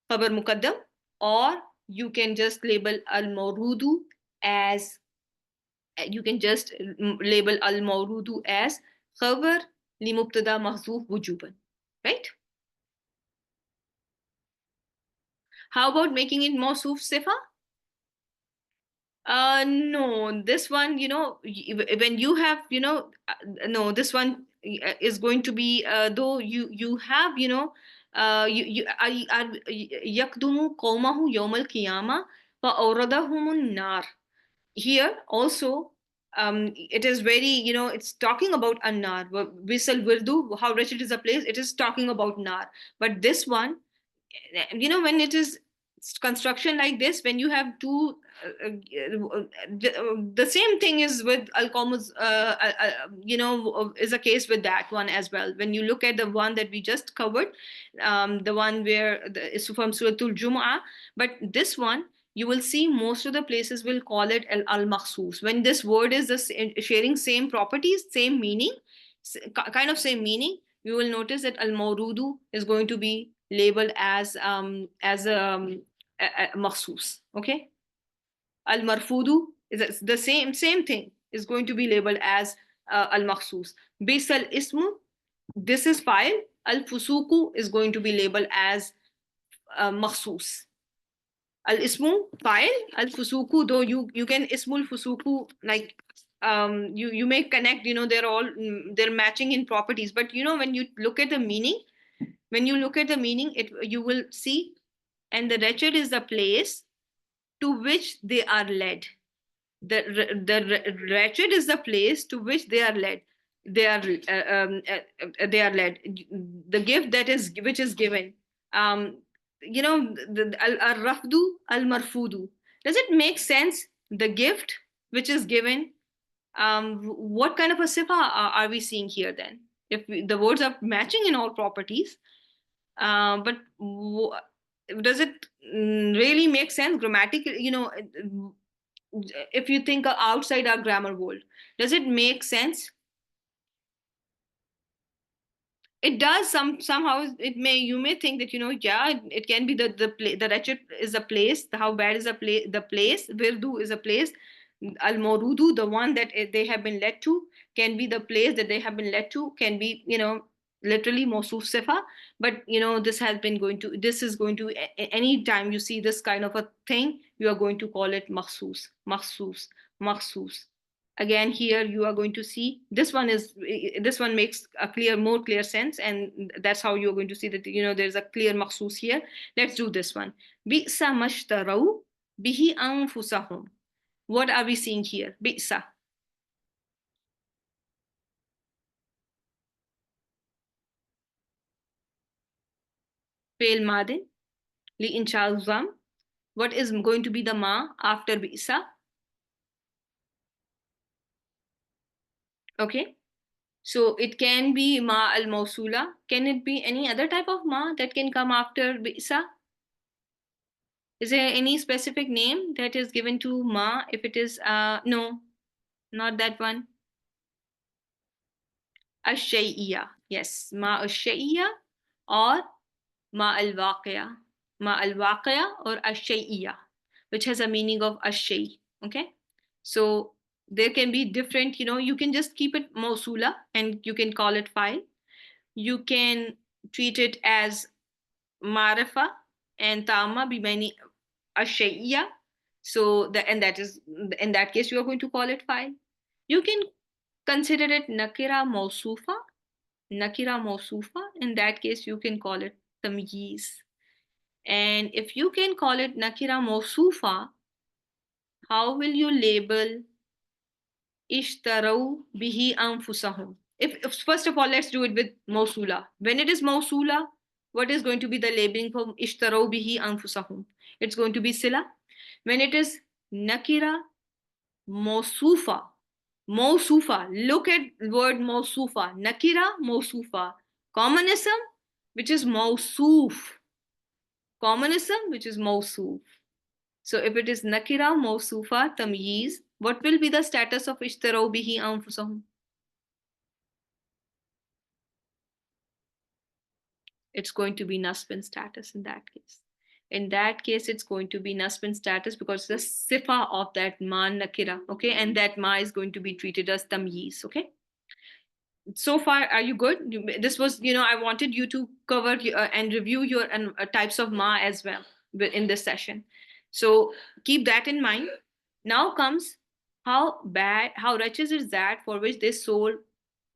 khabar muqaddam, or you can just label al-mawrudu as khabar li mubtada mahzuf wujuban, right? How about making it mawsuf sifa? No, this one, when you have, no, this one is going to be, though you have, yakdumu qawmahu yawmal qiyamah fa awradahumun nar. Here also, it is very, it's talking about an-nar. Bisal virdu, how wretched is a place, it is talking about nar. But this one, when it is construction like this, when you have two, the same thing is with al-qawmus, is a case with that one as well. When you look at the one that we just covered, the one where is from Suratul Jumu'ah, but this one, you will see most of the places will call it al-makhsus. When this word is sharing same properties, same meaning, kind of same meaning, you will notice that al-mawrudu is going to be labeled as makhsus. Okay, al-marfudu is the same thing, is going to be labeled as al-makhsus. Bisal ismu, this is file. Al-fusuku is going to be labeled as makhsus. Al-ismu file, al-fusuku, though you can ismul fusuku, like you may connect, they're matching in properties, but when you look at the meaning, you will see, and the wretched is the place to which they are led. The wretched is the place to which they are led. They are led. The gift which is given. The al-rafdu al-marfudu. Does it make sense? The gift which is given. What kind of a sifa are we seeing here then? If the words are matching in all properties, but does it really make sense grammatically? If you think outside our grammar world, does it make sense? It does. Somehow you may think that yeah, it can be the wretched is a place, how bad is the place, virdu is a place, al morudu, the one that they have been led to, can be the place that they have been led to, can be literally mawsuf sifa. But this is going to any time you see this kind of a thing, you are going to call it makhsus, makhsus, makhsus. Again, here you are going to see this one makes a more clear sense, and that's how you're going to see that there's a clear makhsus here. Let's do this one. Bi'sa mashtarau bihi anfusahum. What are we seeing here? Bi'sa. Fail madin li insha'Zam. What is going to be the ma after bi'sa? Okay, so it can be ma al mawsula. Can it be any other type of ma that can come after bi'sa? Is there any specific name that is given to ma if it is no, not that one. Ash-shay'iyya. Yes, ma ash-shay'iyya or ma al-waqiya. Ma al-waqiya or ash-shay'iyya, which has a meaning of ash-shay. Okay, so there can be different, you can just keep it mawsula and you can call it file. You can treat it as marifa and tama bimani ash-shay'iyya. So in that case you are going to call it file. You can consider it nakira mawsufa. Nakira mawsufa. In that case you can call it tamyiz. And if you can call it nakira mawsufa, how will you label ishtarau bihi anfusahum? If first of all, let's do it with mawsula. When it is mawsula, what is going to be the labeling for ishtarau bihi anfusahum? It's going to be sila. When it is nakira mawsufa, mawsufa, look at word mawsufa, nakira mawsufa, commonism, which is mawsuf, commonism, which is mawsuf. So if it is nakira mawsufa tamyiz, what will be the status of ishtarau bihi anfusahum? It's going to be nasbin status in that case. In that case, it's going to be nasbin status because the sifa of that ma nakira, okay? And that ma is going to be treated as tamyiz, okay? So far, are you good? This was, I wanted you to cover and review your types of ma as well in this session. So keep that in mind. Now comes how wretched is that for which they sold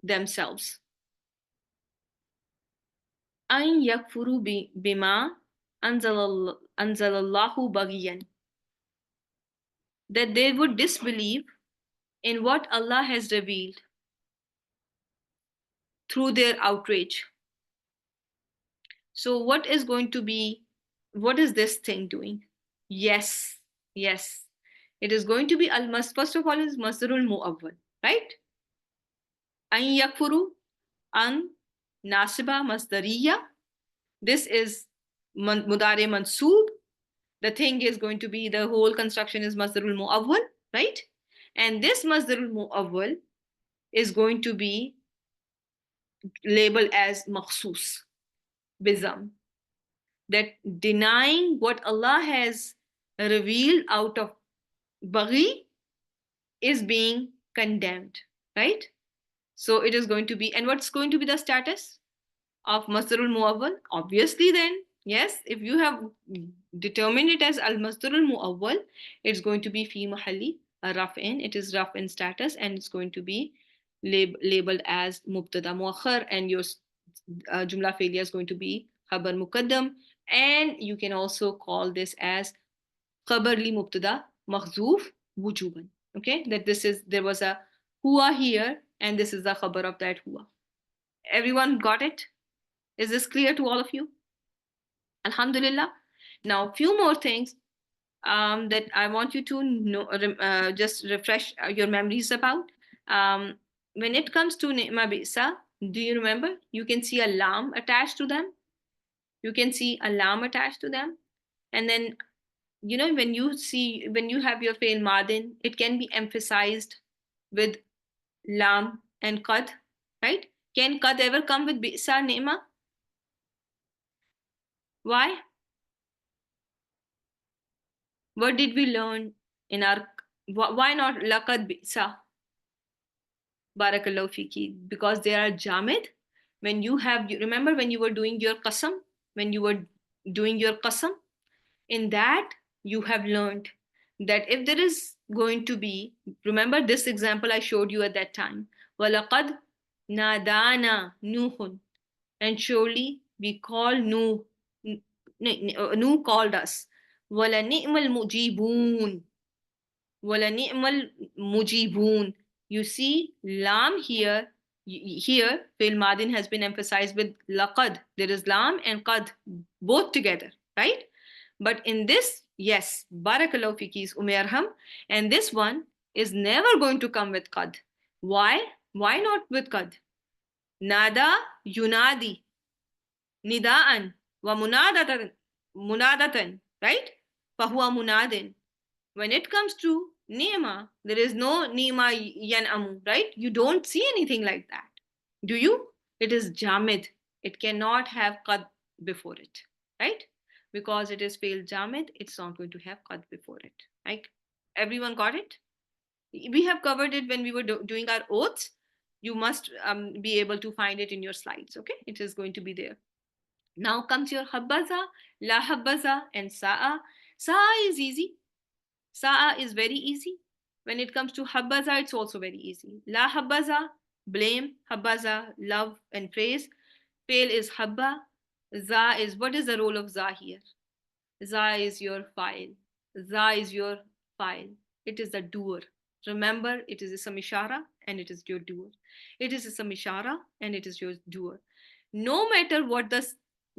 themselves. An yakfuru bima anzalallahu bagiyan. That they would disbelieve in what Allah has revealed through their outrage. So what is this thing doing? Yes. It is going to be first of all is masdarul mu'awwal, right? An yakfuru, an nasiba masdariya. This is mudare mansoob. The thing is going to be, the whole construction is Masdarul Mu'awwal, right? And this Masdarul Mu'awwal is going to be labeled as makhsus, bizam, that denying what Allah has revealed out of baghi is being condemned, right? So it is going to be, and what's going to be the status of Masdarul Mu'awwal? Obviously, then, yes, if you have determined it as Al Masdarul Mu'awwal, it's going to be fi mahalli raf'in. It is raf'in status, and it's going to be labeled as Mubtada Muakhar, and your Jumla failure is going to be Khabar Muqaddam. And you can also call this as Khabar li Mubtada Makhzoof Wujuban. Okay, that there was a huwa here, and this is the khabar of that huwa. Everyone got it? Is this clear to all of you? Alhamdulillah. Now, few more things that I want you to know, just refresh your memories about. When it comes to ni'ma bi'sa, do you remember? You can see a lam attached to them. You can see a lam attached to them. And then, you know, when you have your fail madin, it can be emphasized with lam and qad, right? Can qad ever come with bi'sa ni'ma? Why? What did we learn in our, why not laqad bi'sa? Barakallahu fiki. Because they are jamid. When you remember when you were doing your qasam, in that you have learned that if there is going to be, remember this example I showed you at that time, walaqad nadana nuhun, and surely we call Nuh called us, wala ni'mal mujibun. You see lam here fi'l madin has been emphasized with laqad. There is lam and qad both together, right? But in this, yes, barakallahu fiki is umirham, and this one is never going to come with qad. Why not with qad? Nada yunadi nidaan wa munadatan, right? Fahuwa munadin. When it comes to ni'ma, there is no ni'ma yan'amu, right? You don't see anything like that. Do you? It is jamid. It cannot have qad before it, right? Because it is failed jamid, it's not going to have qad before it, right? Everyone got it? We have covered it when we were doing our oaths. You must be able to find it in your slides, okay? It is going to be there. Now comes your habbaza, la habbaza, and sa'a. Sa'a is easy. Sa'a is very easy. When it comes to habbaza, it's also very easy. La habbaza, blame. Habbaza, love and praise. Fail is habba. Za is, what is the role of za here? Za is your file. Za is your file. It is the doer. Remember, it is ism ishara and it is your doer. It is ism ishara and it is your doer. No matter what the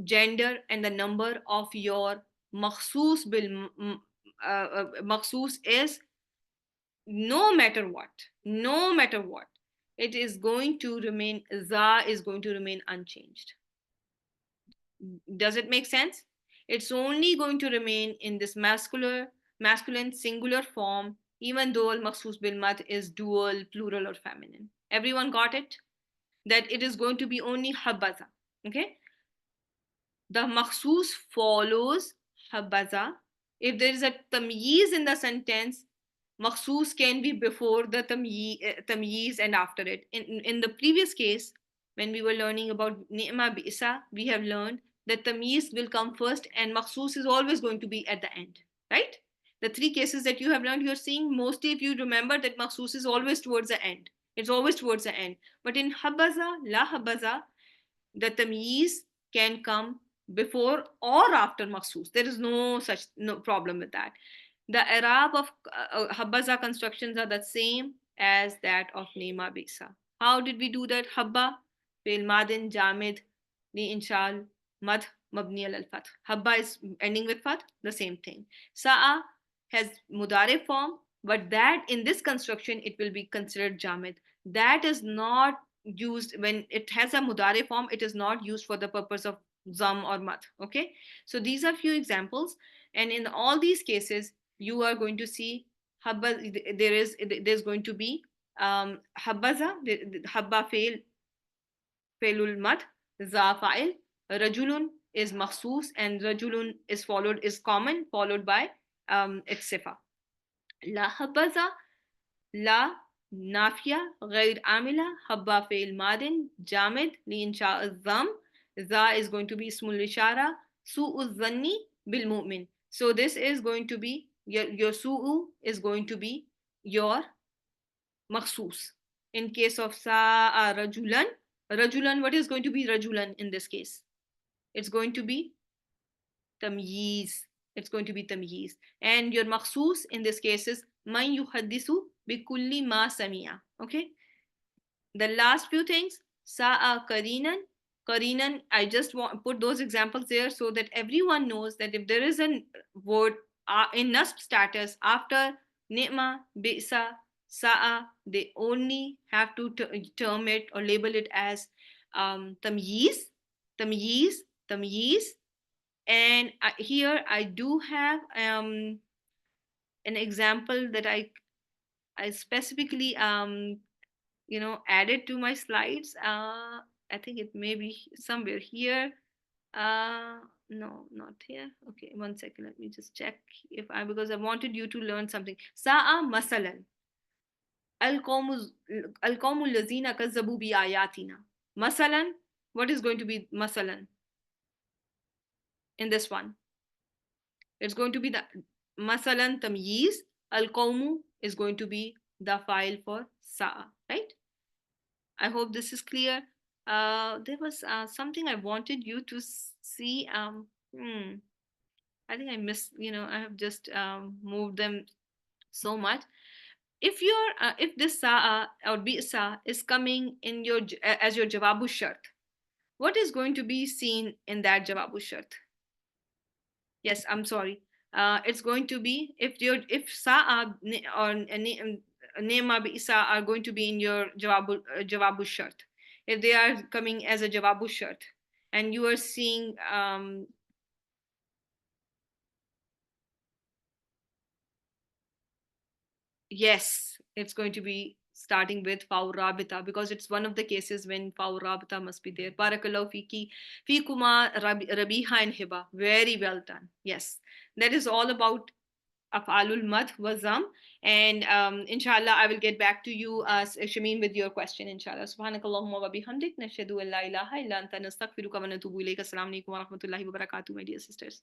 gender and the number of your makhsus is, no matter what, it is going to remain, za is going to remain unchanged. Does it make sense? It's only going to remain in this masculine singular form, even though al-makhsus bil mad is dual, plural, or feminine. Everyone got it? That it is going to be only habbaza. Okay? The makhsus follows habbaza. If there is a tamyiz in the sentence, makhsus can be before the tamyiz and after it. In the previous case, when we were learning about ni'ma bi'sa, we have learned that tamyiz will come first and makhsus is always going to be at the end, right? The three cases that you have learned, you're seeing mostly, if you remember, that makhsus is always towards the end. It's always towards the end. But in habbaza, la habbaza, the tamyiz can come before or after makhsus. There is no problem with that. The i'rab of habbaza constructions are the same as that of ni'ma bi'sa. How did we do that? Habba, fi'l madin, jamid, li inshal, mad, mabni al fath. Habba is ending with fath, the same thing. Sa'a has mudare form, but that in this construction it will be considered jamid. That is not used when it has a mudare form. It is not used for the purpose of zam or mad. Okay, so these are few examples, and in all these cases you are going to see habba. There's going to be habbaza, habba fail, failul mad, za fa'il, rajulun is makhsus, and rajulun is common, followed by its sifa. La habbaza, لا نافية غير عاملة حبة فعل ماض جامد لإنشاء الضم. ذا is going to be اسم الإشارة. سوء الظن بالمؤمن. So this is going to be your سوء is going to be your مخصوص. In case of ساء رجلا, رجلا, what is going to be رجلا in this case? It's going to be tamyiz. It's going to be tamyiz. And your makhsus in this case is man yuhaddisu bikulli ma sami'a. Okay. The last few things, sa'a karinan. Karinan, I just want put those examples there so that everyone knows that if there is a word in nasb status after ni'ma, bi'sa, sa'a, they only have to term it or label it as tamyiz, tamyiz, tamyiz. And here I do have an example that I specifically added to my slides. I think it may be somewhere here. No, not here. Okay, one second. Let me just check if because I wanted you to learn something. Sa'a masalan. Al-qawmu allazina kazzabu bi ayatina. Masalan, what is going to be masalan in this one? It's going to be the masalan tamyiz. Al-qawmu is going to be the file for sa'a, right? I hope this is clear. There was something I wanted you to see. I think I missed, I have just moved them so much. If this sa'a or bi'sa is coming in your as your jawabu shart, what is going to be seen in that jawabu shart? Yes, I'm sorry. It's going to be if sa'a or nema bi'sa are going to be in your jawabu shart. If they are coming as a jawabu shart, and you are seeing yes, it's going to be starting with faw rabita because it's one of the cases when faw rabita must be there. Barakallahu fiki, fikuma rabiha and hiba. Very well done. Yes, that is all about af'alul mad wa zam. And inshallah, I will get back to you, Shameen, with your question, inshallah. Subhanakallahumma wa bihamdik, nashhadu an la ilaha illa anta nastaghfiruka wa natubu ilayk. Assalamu alaikum wa rahmatullahi wa barakatuh, my dear sisters.